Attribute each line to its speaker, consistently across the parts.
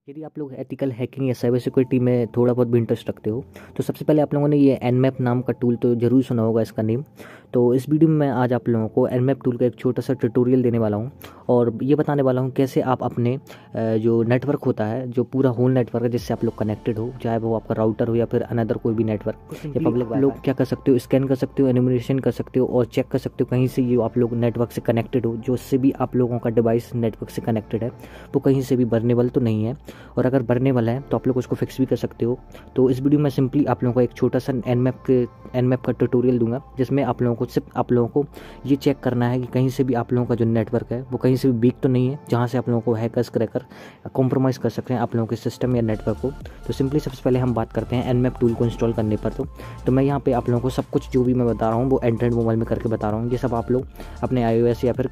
Speaker 1: यदि आप लोग एथिकल हैकिंग या साइबर सिक्योरिटी में थोड़ा बहुत भी इंटरेस्ट रखते हो तो सबसे पहले आप लोगों ने ये Nmap नाम का टूल तो ज़रूर सुना होगा इसका नेम। तो इस वीडियो में मैं आज आप लोगों को Nmap टूल का एक छोटा सा ट्यूटोरियल देने वाला हूँ और ये बताने वाला हूँ कैसे आप अपने जो नेटवर्क होता है, जो पूरा होल नेटवर्क है जिससे आप लोग कनेक्टेड हो, चाहे वो आपका राउटर हो या फिर अनदर कोई भी नेटवर्क या पब्लिक, लोग क्या कर सकते हो, स्कैन कर सकते हो, एन्यूमरेशन कर सकते हो और चेक कर सकते हो कहीं से ये आप लोग नेटवर्क से कनेक्टेड हो, जो उससे भी आप लोगों का डिवाइस नेटवर्क से कनेक्टेड है वो कहीं से भी बर्नेबल तो नहीं है, और अगर बर्नेबल है तो आप लोग उसको फिक्स भी कर सकते हो। तो इस वीडियो में सिंपली आप लोगों को एक छोटा सा Nmap का ट्यूटोरियल दूंगा जिसमें आप लोगों को सिर्फ आप लोगों को ये चेक करना है कि कहीं से भी आप लोगों का जो नेटवर्क है वो कहीं से भी वीक तो नहीं है, जहाँ से आप लोगों को हैकर्स क्रैकर कॉम्प्रोमाइज़ कर सकते हैं आप लोगों के सिस्टम या नेटवर्क को। तो सिंपली सबसे पहले हम बात करते हैं Nmap टूल को इंस्टॉल करने पर। तो मैं यहाँ पे आप लोगों को सब कुछ जो भी मैं बता रहा हूँ वो एंड्रॉइड मोबाइल में करके बता रहा हूँ। ये सब आप लोग अपने iOS या फिर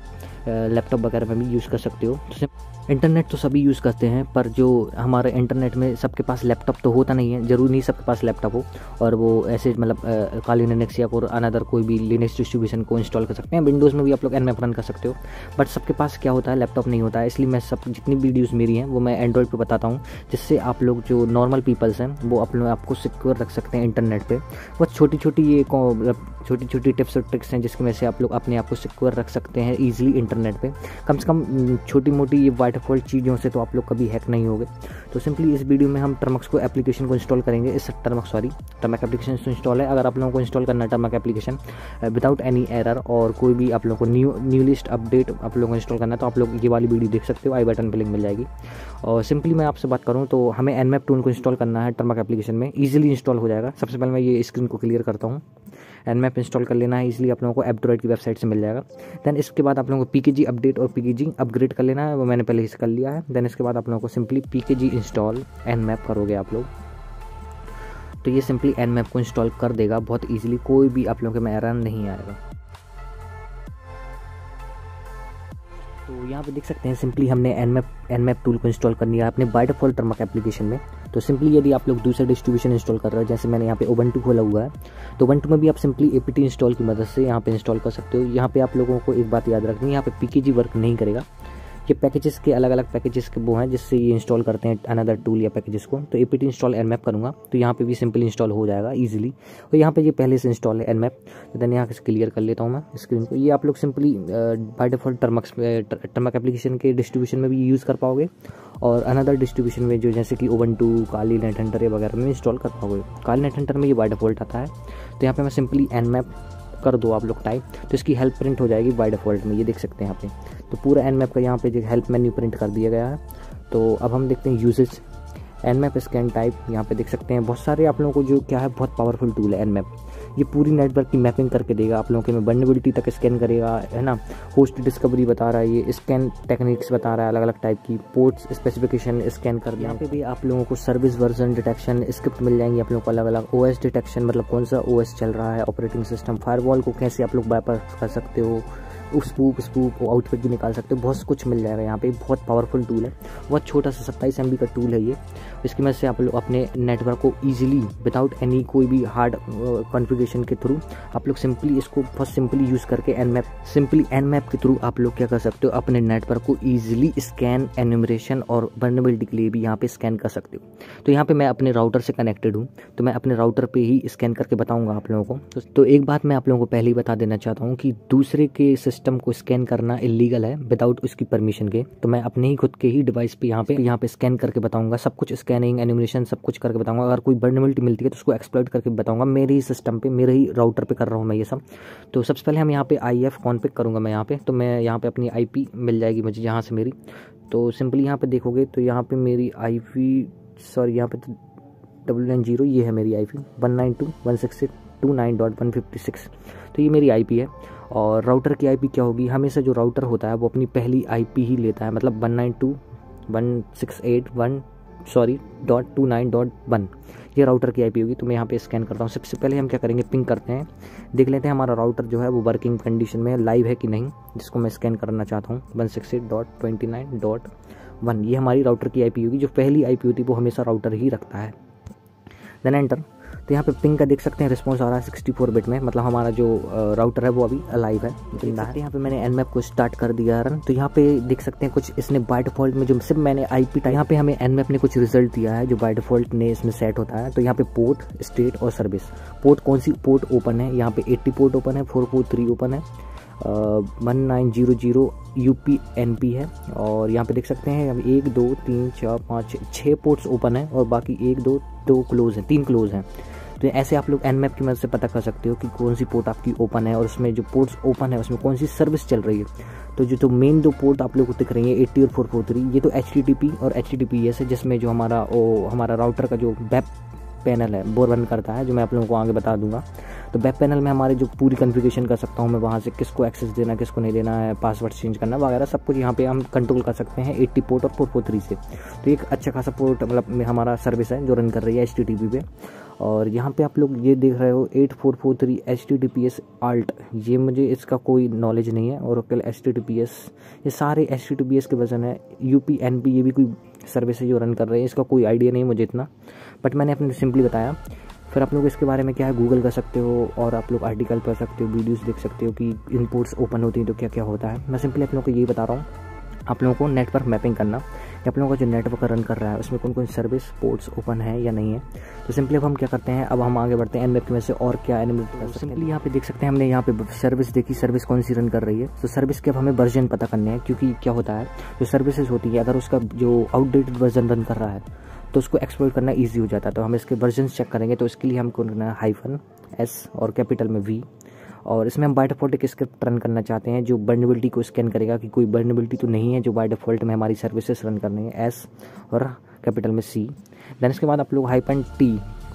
Speaker 1: लैपटॉप वगैरह में भी यूज़ कर सकते हो। तो इंटरनेट तो सभी यूज़ करते हैं, पर जो हमारे इंटरनेट में सबके पास लैपटॉप तो होता नहीं है, ज़रूरी नहीं सबके पास लैपटॉप हो और वो ऐसे मतलब काली लिनक्स या और अनदर कोई भी लिनक्स डिस्ट्रीब्यूशन को इंस्टॉल कर सकते हैं। विंडोज़ में भी आप लोग Nmap रन कर सकते हो, बट सबके पास क्या होता है, लैपटॉप नहीं होता है। इसलिए मैं सब जितनी वीडियोस मेरी हैं वो मैं एंड्रॉइड पे बताता हूँ, जिससे आप लोग जो नॉर्मल पीपल्स हैं वो अपने आपको सिक्योर रख सकते हैं इंटरनेट पर। वो छोटी छोटी टिप्स और ट्रिक्स हैं जिसकी वजह से आप लोग अपने आप को सिक्योर रख सकते हैं ईजिली इंटरनेट पे। कम से कम छोटी मोटी ये बाय डिफ़ॉल्ट चीज़ों से तो आप लोग कभी हैक नहीं होगे। तो सिंपली इस वीडियो में हम टर्मक्स को एप्लीकेशन को इंस्टॉल करेंगे। टर्मक एप्लीकेशन इंस्टॉल है। अगर आप लोगों को इंस्टॉल करना है टर्मक एप्लीकेशन विदाउट एनी एरर और कोई भी आप लोगों को न्यू लिस्ट अपडेट आप लोगों को इंस्टॉल करना है तो आप लोग ये वाली वीडियो देख सकते हो, आई बटन पर लिंक मिल जाएगी। और सिंपली मैं आपसे बात करूँ तो हमें Nmap टूल को इंस्टॉल करना है टर्मक एप्लीकेशन में, ईजिली इंस्टॉल हो जाएगा। सबसे पहले मैं ये स्क्रीन को क्लियर करता हूँ। Nmap इंस्टॉल कर लेना है ईजिली, आप लोगों को एप्टोराइड की वेबसाइट से मिल जाएगा। देन इसके बाद आप लोगों को PKG अपडेट और PKG अपग्रेड कर लेना है, वो मैंने पहले ही कर लिया है। देन इसके बाद आप लोगों को सिंपली PKG इंस्टॉल Nmap करोगे आप लोग, तो ये सिंपली Nmap को इंस्टॉल कर देगा बहुत ईजिली, कोई भी आप लोगों के में एरर नहीं आएगा। तो यहाँ पे देख सकते हैं सिंपली हमने Nmap टूल को इंस्टॉल कर लिया है अपने बाय डिफ़ॉल्ट टर्मक एप्लीकेशन में। तो सिंपली यदि आप लोग दूसरा डिस्ट्रीब्यूशन इंस्टॉल कर रहे हो, जैसे मैंने यहाँ पे Ubuntu खोला हुआ है, तो Ubuntu में भी आप सिंपली apt इंस्टॉल की मदद से यहाँ पे इंस्टॉल कर सकते हो। यहाँ पे आप लोगों को एक बात याद रखनी है, यहाँ पे PKG वर्क नहीं करेगा। ये पैकेजेस के अलग अलग पैकेजेस के वो हैं जिससे ये इंस्टॉल करते हैं अनदर टूल या पैकेजेस को। तो apt इंस्टॉल Nmap करूँगा तो यहाँ पे भी सिंपली इंस्टॉल हो जाएगा ईजिली, और यहाँ पे ये पहले से इंस्टॉल है Nmap। तो देन यहाँ से क्लियर कर लेता हूँ मैं स्क्रीन को। ये आप लोग सिंपली बाय डिफ़ॉल्ट टर्मक एप्लीकेशन के डिस्ट्रीब्यूशन में भी यूज़ कर पाओगे और अनदर डिस्ट्रीब्यूशन में जो जैसे कि Ubuntu, काली नेट हंटर वगैरह में इंस्टॉल कर पाओगे। काली नेट हंटर में ये बाय डिफ़ॉल्ट आता है। तो यहाँ पे मैं सिंपली Nmap कर दो आप लोग टाइप, तो इसकी हेल्प प्रिंट हो जाएगी बाय डिफ़ॉल्ट में, ये देख सकते हैं यहाँ पे। तो पूरा Nmap का यहाँ पे जो हेल्प मेन्यू प्रिंट कर दिया गया है। तो अब हम देखते हैं यूजेज Nmap स्कैन टाइप। यहाँ पे देख सकते हैं बहुत सारे आप लोगों को जो क्या है बहुत पावरफुल टूल है Nmap। ये पूरी नेटवर्क की मैपिंग करके देगा आप लोगों के में, वल्नरेबिलिटी तक स्कैन करेगा, है ना। होस्ट डिस्कवरी बता रहा है, ये स्कैन टेक्निक्स बता रहा है, अलग अलग टाइप की पोर्ट्स स्पेसिफिकेशन स्कैन कर दिया। यहाँ पे भी आप लोगों को सर्विस वर्जन डिटेक्शन स्क्रिप्ट मिल जाएंगी आप लोगों को, अलग अलग OS डिटेक्शन, मतलब कौन सा OS चल रहा है, ऑपरेटिंग सिस्टम, फायरवॉल को कैसे आप लोग बाईपास कर सकते हो, स्पूप आउटपुट भी निकाल सकते हो, बहुत कुछ मिल जाएगा यहाँ पे। बहुत पावरफुल टूल है, बहुत छोटा सा 27 MB का टूल है ये। इसकी मदद से आप लोग अपने नेटवर्क को ईजिली विदाउट एनी कोई भी हार्ड कॉन्फ़िगरेशन के थ्रू आप लोग सिंपली इसको बहुत सिंपली यूज़ करके Nmap के थ्रू आप लोग क्या कर सकते हो, अपने नेटवर्क को ईजिली स्कैन, एन्यूमरेशन और वल्नरेबिलिटी के लिए भी यहाँ पे स्कैन कर सकते हो। तो यहाँ पे मैं अपने राउटर से कनेक्टेड हूँ, तो मैं अपने राउटर पे ही स्कैन करके बताऊँगा आप लोगों को। तो एक बात मैं आप लोगों को पहले ही बता देना चाहता हूँ कि दूसरे के सिस्टम को स्कैन करना इलीगल है विदाउट उसकी परमिशन के। तो मैं अपने ही खुद के ही डिवाइस पे यहाँ पे स्कैन करके बताऊंगा, सब कुछ स्कैनिंग, एनिमेशन सब कुछ करके बताऊंगा। अगर कोई वल्नरेबिलिटी मिलती है तो उसको एक्सप्लॉइट करके बताऊंगा, मेरे ही सिस्टम पे, मेरे ही राउटर पे कर रहा हूँ मैं ये सब। तो सबसे पहले हम यहाँ पे IF कॉन्फ़िग करूँगा मैं यहाँ पे। तो मैं यहाँ पे अपनी IP मिल जाएगी मुझे यहाँ से मेरी। तो सिंपली यहाँ पे देखोगे तो यहाँ पे मेरी यहाँ पे 090 ये है मेरी IP 192.168.29.156। तो ये मेरी IP है। और राउटर की IP क्या होगी, हमेशा जो राउटर होता है वो अपनी पहली IP ही लेता है, मतलब 192.168.29.1 ये राउटर की IP होगी। तो मैं यहाँ पे स्कैन करता हूँ। सबसे पहले हम क्या करेंगे, पिंग करते हैं, देख लेते हैं हमारा राउटर जो है वो वर्किंग कंडीशन में लाइव है कि नहीं, जिसको मैं स्कैन करना चाहता हूँ। 168.29.1 ये हमारी राउटर की IP होगी, जो पहली IP होती है वो हमेशा राउटर ही रखता है। Then enter. तो यहाँ पे पिंग का देख सकते हैं रिस्पॉन्स आ रहा है 64 बिट में, मतलब हमारा जो राउटर है वो अभी अलाइव है, जिंदा है। यहाँ पे मैंने एनमैप को स्टार्ट कर दिया रन। तो यहाँ पे देख सकते हैं कुछ इसने बाय डिफॉल्ट में जो सिर्फ मैंने आईपी टाइप, यहाँ पे हमें एनमैप ने कुछ रिजल्ट दिया है जो बाय डिफॉल्ट ने इसमें सेट होता है। तो यहाँ पे पोर्ट, स्टेट और सर्विस, पोर्ट कौन सी पोर्ट ओपन है, यहाँ पे 80 पोर्ट ओपन है, 443 ओपन है, 1900 UPnP है। और यहाँ पे देख सकते हैं हम 1 2 3 4 5 6 पोर्ट्स ओपन है और बाकी 1 2 क्लोज हैं, 3 क्लोज हैं। तो ऐसे आप लोग एनमैप की मदद से पता कर सकते हो कि कौन सी पोर्ट आपकी ओपन है और उसमें जो पोर्ट्स ओपन है उसमें कौन सी सर्विस चल रही है। तो जो मेन 2 पोर्ट आप लोग को दिख रही है 80 और 443, ये तो HTTP और HTTPS है, जिसमें जो हमारा राउटर का जो वेब पैनल है वो रन करता है, जो मैं आप लोगों को आगे बता दूंगा। तो वेब पैनल में हमारे जो पूरी कॉन्फ़िगरेशन कर सकता हूँ मैं, वहाँ से किसको एक्सेस देना, किसको नहीं देना है, पासवर्ड चेंज करना वगैरह सब कुछ यहाँ पे हम कंट्रोल कर सकते हैं 80 पोर्ट और 443 से। तो एक अच्छा खासा पोर्ट मतलब हमारा सर्विस है जो रन कर रही है HTTP पे। और यहाँ पे आप लोग ये देख रहे हो 8443 HTTPS ALT, ये मुझे इसका कोई नॉलेज नहीं है। और HTTPS, ये सारे HTTPS के वर्जन है। UPnP ये भी कोई सर्विस है जो रन कर रहे हैं, इसका कोई आइडिया नहीं मुझे इतना, बट मैंने अपने सिंपली बताया। फिर आप लोग इसके बारे में क्या है गूगल कर सकते हो और आप लोग आर्टिकल पढ़ सकते हो, वीडियोस देख सकते हो कि इनपुट्स ओपन होती हैं तो क्या क्या होता है। मैं सिंपली आप लोगों को यही बता रहा हूँ, आप लोगों को नेटवर्क मैपिंग करना कि आप लोगों का जो नेटवर्क रन कर रहा है उसमें कौन कौन सर्विस पोर्ट्स ओपन है या नहीं है। तो सिंपली अब हम क्या करते हैं, अब हम आगे बढ़ते हैं एनमैप की वजह से और क्या एनिमेट कर सकते हैं। सिंपली यहाँ पे देख सकते हैं हमने यहाँ पे सर्विस देखी, सर्विस कौन सी रन कर रही है। तो सर्विस के अब हमें वर्जन पता करने हैं, क्योंकि क्या होता है जो सर्विसेज होती है अगर उसका जो आउटडेटेड वर्जन रन कर रहा है तो उसको एक्सप्लोर करना ईजी हो जाता है। तो हम इसके वर्जन चेक करेंगे, तो इसके लिए हमको करना है -S और कैपिटल में V, और इसमें हम बाय डिफॉल्ट एक स्क्रिप्ट रन करना चाहते हैं जो वर्नेबिलिटी को स्कैन करेगा कि कोई वर्नेबिलिटी तो नहीं है जो बाय डिफॉल्ट में हमारी सर्विसेज रन करनी है, S और कैपिटल में C। देन इसके बाद आप लोग -T,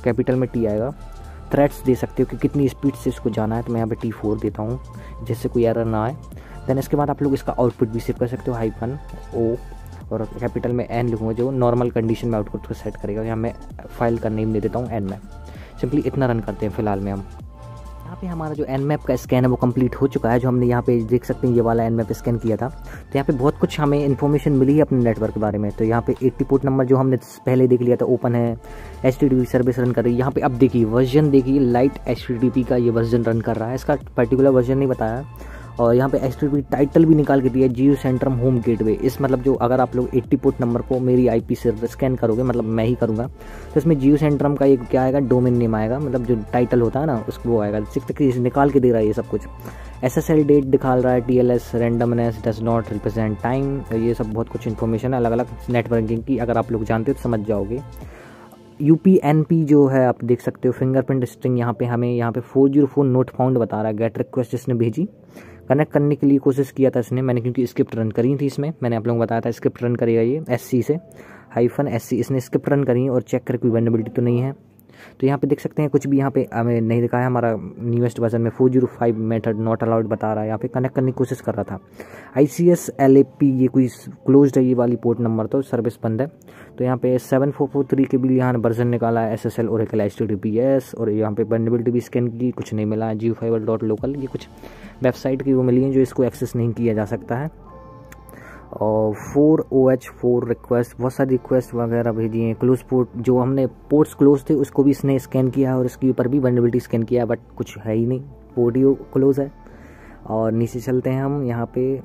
Speaker 1: कैपिटल में T आएगा। थ्रेड्स दे सकते हो कि कितनी स्पीड से इसको जाना है, तो मैं यहाँ पे T4 देता हूँ जिससे कोई एरर ना आए। देन इसके बाद आप लोग इसका आउटपुट भी सेव कर सकते हो, -O और कैपिटल में N लिखूँगा जो नॉर्मल कंडीशन में आउटपुट को सेट करेगा। यहाँ मैं फाइल का नेम दे देता हूँ nmap। सिंपली इतना रन करते हैं फिलहाल में हम। यहाँ पे हमारा जो nmap का स्कैन है वो कंप्लीट हो चुका है, जो हमने यहाँ पे देख सकते हैं ये वाला nmap स्कैन किया था। तो यहाँ पे बहुत कुछ हमें इन्फॉर्मेशन मिली है अपने नेटवर्क के बारे में। तो यहाँ पे 80 पोर्ट नंबर जो हमने पहले देख लिया था ओपन है, HTTP सर्विस रन कर रही है। यहाँ पे अब देखिए वर्जन देखिए, लाइट HTTP का ये वर्जन रन कर रहा है, इसका पर्टिकुलर वर्जन नहीं बताया। और यहाँ पे HTTP टाइटल भी निकाल के दिया है, जियो सेंट्रम होम गेटवे। इस मतलब जो अगर आप लोग 80 पोर्ट नंबर को मेरी IP से स्कैन करोगे, मतलब मैं ही करूँगा, तो इसमें जियो सेंट्रम का एक क्या आएगा, डोमेन नेम आएगा, मतलब जो टाइटल होता है ना उसको वो आएगा। निकाल के दे रहा है ये सब कुछ। SSL डेट दिखाल रहा है, TLS randomness does not represent time, ये सब बहुत कुछ इन्फॉर्मेशन है अलग अलग नेटवर्किंग की, अगर आप लोग जानते हो तो समझ जाओगे। UPnP जो है आप देख सकते हो, फिंगरप्रिंट स्ट्रिंग यहाँ पे हमें यहाँ पे 404 नोट फाउंड बता रहा है। गेट रिक्वेस्ट इसने भेजी, कनेक्ट करने के लिए कोशिश किया था इसने, मैंने क्योंकि स्क्रिप्ट रन करी थी इसमें, मैंने आप लोगों को बताया था स्क्रिप्ट रन करेगा ये SC से -SC, इसने स्क्रिप्ट रन करी और चेक करे कोई वल्नरेबिलिटी तो नहीं है। तो यहाँ पे देख सकते हैं कुछ भी यहाँ पे हमें नहीं दिखाया, हमारा न्यूएस्ट वर्जन में 405 मेथड नॉट अलाउड बता रहा है। यहाँ पे कनेक्ट करने की कोशिश कर रहा था। ICS LAP ये कोई क्लोज्ड है ये वाली पोर्ट नंबर, तो सर्विस बंद है। तो यहाँ पे 7443 के भी यहाँ वर्जन निकाला है, SSL Oracle HTTPS, और यहाँ पे वल्नरेबिलिटी भी स्कैन की, कुछ नहीं मिला है। geofiber.local ये कुछ वेबसाइट की वो मिली है जो इसको एक्सेस नहीं किया जा सकता है। और 4OH4 रिक्वेस्ट, बहुत सारी रिक्वेस्ट वगैरह भेजी हैं। क्लोज पोर्ट जो हमने पोर्ट्स क्लोज थे उसको भी इसने स्कैन किया है और इसके ऊपर भी वल्नरेबिलिटी स्कैन किया है, बट कुछ है ही नहीं, पोर्ट ही क्लोज है। और नीचे चलते हैं हम, यहाँ पे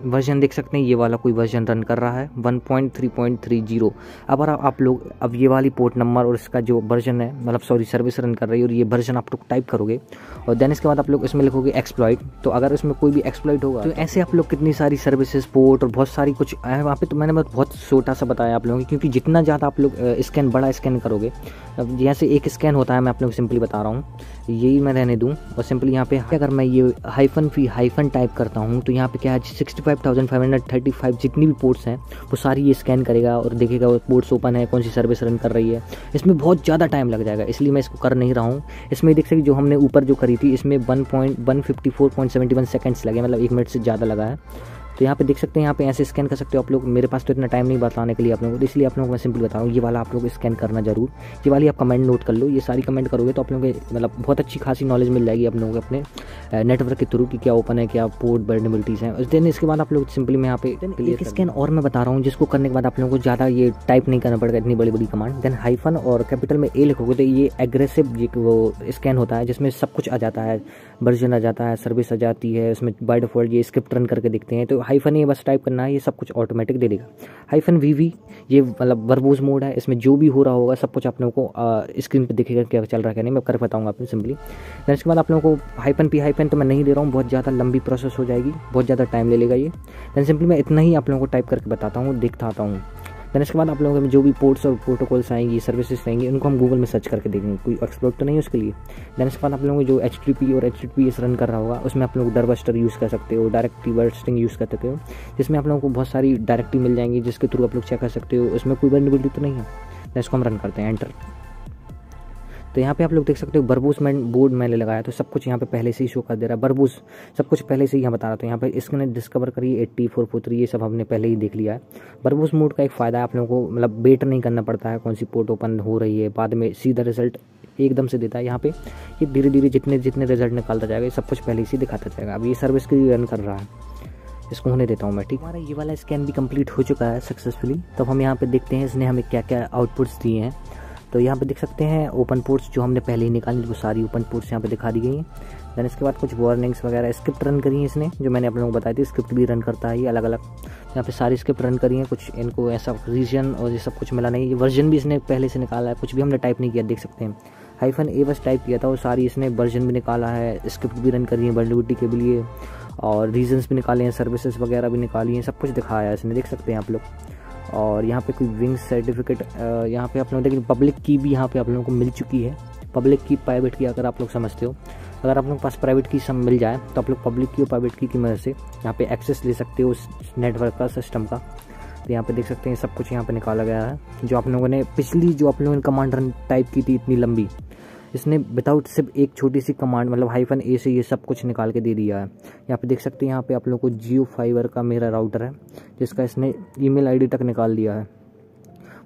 Speaker 1: वर्जन देख सकते हैं ये वाला कोई वर्जन रन कर रहा है 1.3.30। अब आप लोग अब ये वाली पोर्ट नंबर और इसका जो वर्जन है, मतलब सॉरी सर्विस रन कर रही है और ये वर्जन आप लोग टाइप करोगे और देन इसके बाद आप लोग इसमें लिखोगे एक्सप्लॉइट। तो अगर इसमें कोई भी एक्सप्लॉइट होगा तो ऐसे आप लोग कितनी सारी सर्विसेज पोर्ट और बहुत सारी कुछ है वहाँ पे। तो मैंने बहुत छोटा सा बताया आप लोगों को, क्योंकि जितना ज़्यादा आप लोग स्कैन बड़ा स्कैन करोगे, अब जैसे एक स्कैन होता है मैं आप लोग सिंपली बता रहा हूँ, यही मैं रहने दूँ। और सिंपली यहाँ पे अगर मैं ये -f टाइप करता हूँ तो यहाँ पे क्या है 65,535 जितनी भी पोर्ट्स हैं वो सारी ये स्कैन करेगा और देखेगा वो पोर्ट्स ओपन है, कौन सी सर्विस रन कर रही है। इसमें बहुत ज़्यादा टाइम लग जाएगा, इसलिए मैं इसको कर नहीं रहा हूँ। इसमें देख सकते जो हमने ऊपर जो करी थी इसमें 154.71 सेकेंड्स लगे, मतलब 1 मिनट से ज़्यादा लगा है। तो यहाँ पे देख सकते हैं, यहाँ पे ऐसे स्कैन कर सकते हो आप लोग। मेरे पास तो इतना टाइम नहीं बताने के लिए आप लोगों को, इसलिए आप लोगों को मैं सिंपल बता रहा हूँ, ये वाला आप लोग स्कैन करना जरूर। ये वाली आप कमेंट नोट कर लो, ये सारी कमेंट करोगे तो आप लोगों को मतलब बहुत अच्छी खासी नॉलेज मिल जाएगी आप लोगों को अपने नेटवर्क के थ्रू कि क्या ओपन है, क्या पोर्ट वल्नरेबिलिटीज़ हैं। देन इसके बाद आप लोग सिंपली मैं यहाँ पे एक स्कैन और मैं बता रहा हूँ, जिसको करने के बाद आप लोगों को ज़्यादा ये टाइप नहीं करना पड़ेगा इतनी बड़ी बड़ी कमांड। देन हाइफन और कैपिटल में ए लिखोगे तो ये एग्रेसिव वो स्कैन होता है, जिसमें सब कुछ आ जाता है, वर्जन आ जाता है, सर्विस आ जाती है, इसमें बाय डिफॉल्ट ये स्क्रिप्ट रन करके दिखते हैं। तो हाइफन ये बस टाइप करना है, ये सब कुछ ऑटोमेटिक दे देगा। हाइफन वीवी ये मतलब वर्बोज मोड है, इसमें जो भी हो रहा होगा सब कुछ आप लोगों को स्क्रीन पे दिखेगा क्या चल रहा है क्या नहीं, मैं कर बताऊंगा आपको सिंपली। देन इसके बाद आप लोगों को हाइफन पी हाइफन तो मैं नहीं दे रहा हूँ, बहुत ज़्यादा लंबी प्रोसेस हो जाएगी, बहुत ज़्यादा टाइम ले लेगा ये। देन सिंपली मैं इतना ही आप लोगों को टाइप करके बताता हूँ, दिखता आता हूँ। देन इसके बाद आप लोगों के जो भी पोर्ट्स और प्रोटोकॉल्स आएंगी, सर्विसेज आएंगी, उनको हम गूगल में सर्च करके देखेंगे, कोई एक्सप्लोर तो नहीं है उसके लिए। देन इसके बाद आप लोगों को जो HTTP और HTTPS रन कर रहा होगा, उसमें आप लोग डरबस्टर यूज़ कर सकते हो, डायरेक्ट बस्टिंग यूज़ कर सकते हो, जिसमें आप लोगों को बहुत सारी डायरेक्टरी मिल जाएंगी, जिसके थ्रू आप लोग चेक कर सकते हो उसमें कोई वल्नरेबिलिटी तो नहीं है। देन इसको हम रन करते हैं, एंटर। तो यहाँ पे आप लोग देख सकते हो बरबूस बोर्ड मैंने लगाया, तो सब कुछ यहाँ पे पहले से ही शो कर दे रहा है। बरबूस सब कुछ पहले से ही यहाँ बता रहा था। यहाँ पे इसने डिस्कवर करी 8443, ये सब हमने पहले ही देख लिया है। बरबूस मोड का एक फ़ायदा है, आप लोगों को मतलब वेट नहीं करना पड़ता है कौन सी पोर्ट ओपन हो रही है, बाद में सीधा रिजल्ट एकदम से देता है। यहाँ पे ये धीरे धीरे जितने जितने रिजल्ट निकालता जाएगा, ये सब कुछ पहले से दिखाता जाएगा। अब ये सर्विस के लिए रन कर रहा है, इसको होने देता हूँ मैं, ठीक। हमारा ये वाला स्कैन भी कंप्लीट हो चुका है सक्सेसफुली। तब हम यहाँ पे देखते हैं इसने हमें क्या क्या आउटपुट्स दिए हैं। तो यहाँ पे देख सकते हैं ओपन पोर्ट्स जो हमने पहले ही निकाली, वो सारी ओपन पोर्ट्स यहाँ पे दिखा दी गई हैं। देन इसके बाद कुछ वार्निंग्स वगैरह स्क्रिप्ट रन करी है इसने, जो मैंने आप लोगों को बताई थी, स्क्रिप्ट भी रन करता है ये अलग अलग। यहाँ पे सारी स्क्रिप्ट रन करी है, कुछ इनको ऐसा रीजन और ये सब कुछ मिला नहीं। ये वर्जन भी इसने पहले से निकाला है, कुछ भी हमने टाइप नहीं किया, देख सकते हैं हाइफन ए बस टाइप किया था, और सारी इसने वर्जन भी निकाला है, स्क्रिप्ट भी रन करी है वल्नरेबिलिटी के लिए, और रीजन्स भी निकाले हैं, सर्विसेज वगैरह भी निकाली हैं, सब कुछ दिखाया है इसने, देख सकते हैं आप लोग। और यहाँ पे कोई विंग्स सर्टिफिकेट यहाँ पे आप लोग देखिए, पब्लिक की भी यहाँ पे आप लोगों को मिल चुकी है। पब्लिक की प्राइवेट की अगर आप लोग समझते हो, अगर आप लोगों के पास प्राइवेट की सब मिल जाए तो आप लोग पब्लिक की और प्राइवेट की मदद से यहाँ पे एक्सेस ले सकते हो उस नेटवर्क का, सिस्टम का। तो यहाँ पे देख सकते हैं सब कुछ यहाँ पे निकाला गया है, जो आप लोगों ने पिछली जो आप लोगों ने कमांड रन टाइप की थी इतनी लंबी, इसने विदाउट सिर्फ एक छोटी सी कमांड मतलब हाइफन ए से ये सब कुछ निकाल के दे दिया है। यहाँ पे देख सकते हैं, यहाँ पे आप लोगों को जियो फाइबर का मेरा राउटर है, जिसका इसने ईमेल आईडी तक निकाल दिया है।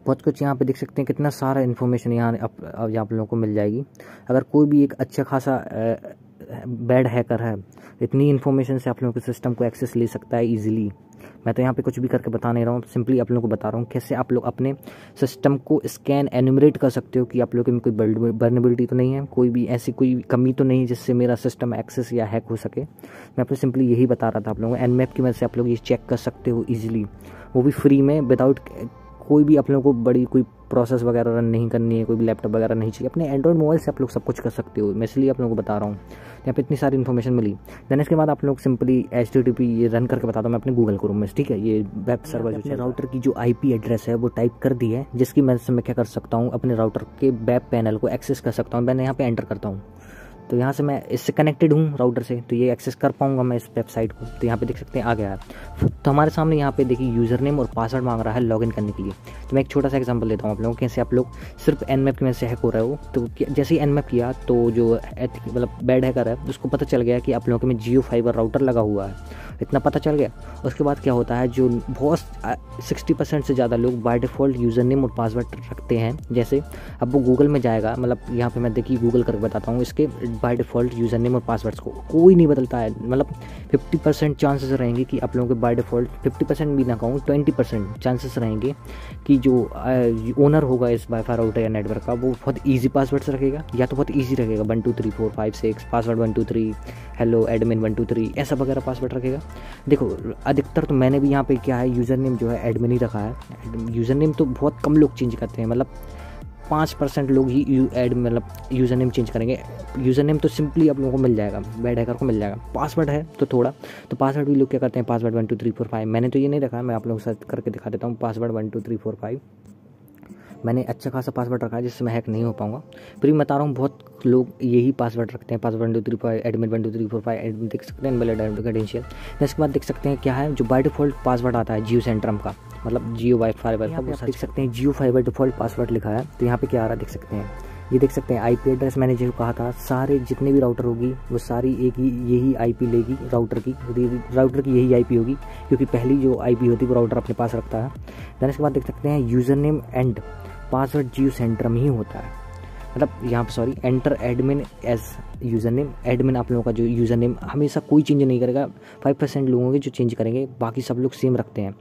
Speaker 1: बहुत कुछ यहाँ पे देख सकते हैं, कितना सारा इन्फॉर्मेशन यहाँ आप लोगों को मिल जाएगी। अगर कोई भी एक अच्छा खासा बैड हैकर है, इतनी इन्फॉर्मेशन से आप लोगों के सिस्टम को एक्सेस ले सकता है ईजिली। मैं तो यहाँ पे कुछ भी करके बता नहीं रहा हूँ, सिंपली आप लोगों को बता रहा हूँ कैसे आप लोग अपने सिस्टम को स्कैन एन्यूमरेट कर सकते हो कि आप लोगों में कोई वल्नरेबिलिटी तो नहीं है, कोई भी ऐसी कोई कमी तो नहीं जिससे मेरा सिस्टम एक्सेस या हैक हो सके। मैं आपको सिंपली यही बता रहा था आप लोगों को। एनमैप की मदद से आप लोग ये चेक कर सकते हो ईजिली, वो भी फ्री में, विदाउट कोई भी आप लोगों को बड़ी कोई प्रोसेस वगैरह रन नहीं करनी है, कोई भी लैपटॉप वगैरह नहीं चाहिए, अपने एंड्रॉइड मोबाइल से आप लोग सब कुछ कर सकते हो। मैं इसलिए आप लोगों को बता रहा हूँ, यहाँ पे इतनी सारी इन्फॉर्मेशन मिली। देन इसके बाद आप लोग सिंपली HTTP ये रन करके बताता हूँ मैं अपने गूगल क्रोम में, ठीक है। ये वेब सर्वर जो राउटर की जो IP एड्रेस है वो टाइप कर दी है, जिसकी मदद से मैं क्या कर सकता हूँ, अपने राउटर के वेब पैनल को एक्सेस कर सकता हूँ। मैंने यहाँ पे एंटर करता हूँ, तो यहाँ से मैं इससे कनेक्टेड हूँ राउटर से, तो ये एक्सेस कर पाऊँगा मैं इस वेबसाइट को। तो यहाँ पे देख सकते हैं आ गया है। तो हमारे सामने यहाँ पे देखिए यूज़र नेम और पासवर्ड मांग रहा है लॉगिन करने के लिए। तो मैं एक छोटा सा एग्जांपल देता हूँ आप लोगों को, कैसे आप लोग सिर्फ एनमैप की वजह से हैक हो रहे हो। तो जैसे ही एनमैप किया तो जो मतलब बैड हैकर है उसको पता चल गया कि आप लोगों के में जियो फाइबर राउटर लगा हुआ है, इतना पता चल गया। उसके बाद क्या होता है, जो बहुत 60% से ज़्यादा लोग बाय डिफ़ॉल्ट यूज़र नेम और पासवर्ड रखते हैं। जैसे अब वो गूगल में जाएगा, मतलब यहाँ पे मैं देखिए गूगल करके बताता हूँ, इसके बाय डिफ़ॉल्ट यूज़र नेम और पासवर्ड्स को कोई नहीं बदलता है। मतलब 50% चांसेस रहेंगे कि आप लोगों के बाय डिफ़ॉल्ट, 50% भी ना कहूँ 20% चांसेस रहेंगे कि जो ओनर होगा इस वाईफाई राउटर या नेटवर्क का, वो बहुत ईजी पासवर्ड्स रखेगा, या तो बहुत ईजी रखेगा 1 2 3 4 5 6 पासवर्ड 1 2 3 हेलो एडमिन 1 2 3 ऐसा वगैरह पासवर्ड रखेगा। देखो अधिकतर तो मैंने भी यहाँ पे क्या है, यूज़र नेम जो है एडमिन ही रखा है। यूज़र नेम तो बहुत कम लोग चेंज करते हैं, मतलब 5% लोग ही मतलब यूज़र नेम चेंज करेंगे। यूज़र नेम तो सिंपली आप लोगों को मिल जाएगा, बैड हैकर को मिल जाएगा। पासवर्ड है तो थोड़ा, तो पासवर्ड भी लोग क्या करते हैं, पासवर्ड 1 2 3 4 5। मैंने तो ये नहीं रखा है, मैं आप लोगों को सर्च करके दिखा देता हूँ। पासवर्ड 1 2 3 4 5 मैंने अच्छा खासा पासवर्ड रखा है, जिससे मैं हैक नहीं हो पाऊंगा। फिर भी बता रहा हूँ बहुत लोग यही पासवर्ड रखते हैं, पासवर्ड 1 2 3 5 एडमिन 1 2 3 4 5 एडमिन देख सकते हैं, इनवैलिड क्रेडेंशियल। इसके बाद देख सकते हैं क्या है, जो बाय डिफ़ॉल्ट पासवर्ड आता है जियो सेंट्रम का, मतलब जियो वाई फाइबर का, वो देख सकते हैं जियो फाइबर डिफ़ॉल्ट पासवर्ड लिखा है। तो यहाँ पे क्या आ रहा है देख सकते हैं, ये देख सकते हैं आईपी एड्रेस मैंने जो कहा था, सारे जितने भी राउटर होगी वो सारी एक ही यही आईपी लेगी, राउटर की यही आईपी होगी, क्योंकि पहली जो आईपी होती है वो राउटर अपने पास रखता है। देन इसके बाद देख सकते हैं user name and password Jio centre में ही होता है, मतलब यहाँ पर sorry enter admin as user name. Admin आप लोगों का जो यूज़र नेम हमेशा कोई चेंज नहीं करेगा, 5% लोगों के जो चेंज करेंगे, बाकी सब लोग सेम रखते हैं।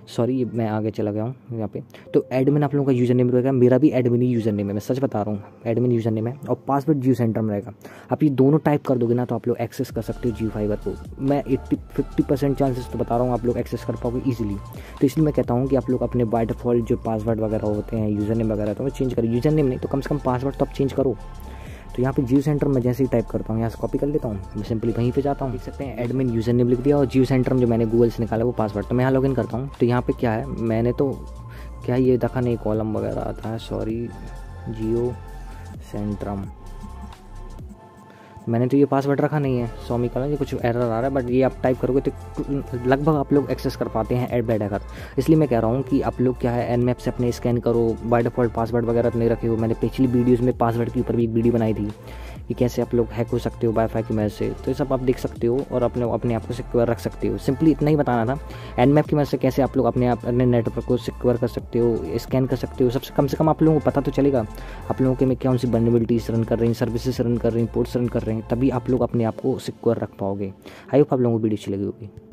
Speaker 1: सॉरी मैं आगे चला गया हूँ यहाँ पे। तो एडमिन आप लोगों का यूज़र नेम रहेगा, मेरा भी एडमिन ही यूज़र नेम है, मैं सच बता रहा हूँ, एडमिन यूज़र नेम है। और पासवर्ड जियो सेंटर में रहेगा। आप ये दोनों टाइप कर दोगे ना तो आप लोग एक्सेस कर सकते हो जियो फाइबर को। मैं 50% चांसेस तो बता रहा हूँ आप लोग एक्सेस कर पाओगे ईजिली। तो इसलिए मैं कहता हूँ कि आप लोग अपने बाय डिफ़ॉल्ट जो पासवर्ड वगैरह होते हैं, यूज़र नेम वगैरह, तो वो चेंज करो। यूज़र नेम नहीं तो कम से कम पासवर्ड तो आप चेंज करो। तो यहाँ पे जियो सेंटर में जैसे ही टाइप करता हूँ, यहाँ से कॉपी कर लेता हूँ, मैं सिंपली वहीं पे जाता हूँ, देख सकते हैं एडमिन यूज़र नेम लिख दिया और जियो सेंटर में जो मैंने गूगल से निकाला वो पासवर्ड। तो मैं यहाँ लॉगिन करता हूँ। तो यहाँ पे क्या है, मैंने तो क्या ये देखा नहीं, कॉलम वगैरह आता है, सॉरी जियो सेंट्रम, मैंने तो ये पासवर्ड रखा नहीं है, स्वामी का ये कुछ एरर आ रहा है, बट ये आप टाइप करोगे तो लगभग आप लोग एक्सेस कर पाते हैं एड बैड हैकर। इसलिए मैं कह रहा हूँ कि आप लोग क्या है एनमैप से अपने स्कैन करो, बाय डिफ़ॉल्ट पासवर्ड वगैरह नहीं रखे हो। मैंने पिछली वीडियोज़ में पासवर्ड के ऊपर भी एक वीडियो बनाई थी कि कैसे आप लोग हैक हो सकते हो वाईफाई की मदद से, तो ये सब आप देख सकते हो और अपने आप को सिक्योर रख सकते हो। सिंपली इतना ही बताना था, एनमैप की मदद से कैसे आप लोग अपने नेटवर्क को सिक्योर कर सकते हो, स्कैन कर सकते हो। सबसे कम से कम आप लोगों को पता तो चलेगा आप लोगों के में कौन सी वल्नरेबिलिटीज रन कर रही हैं, सर्विसेज रन कर रही हैं, पोर्ट्स रन कर रहे हैं, तभी आप लोग अपने आप को सिक्योर रख पाओगे। आई होप आप लोगों को वीडियो अच्छी लगी होगी।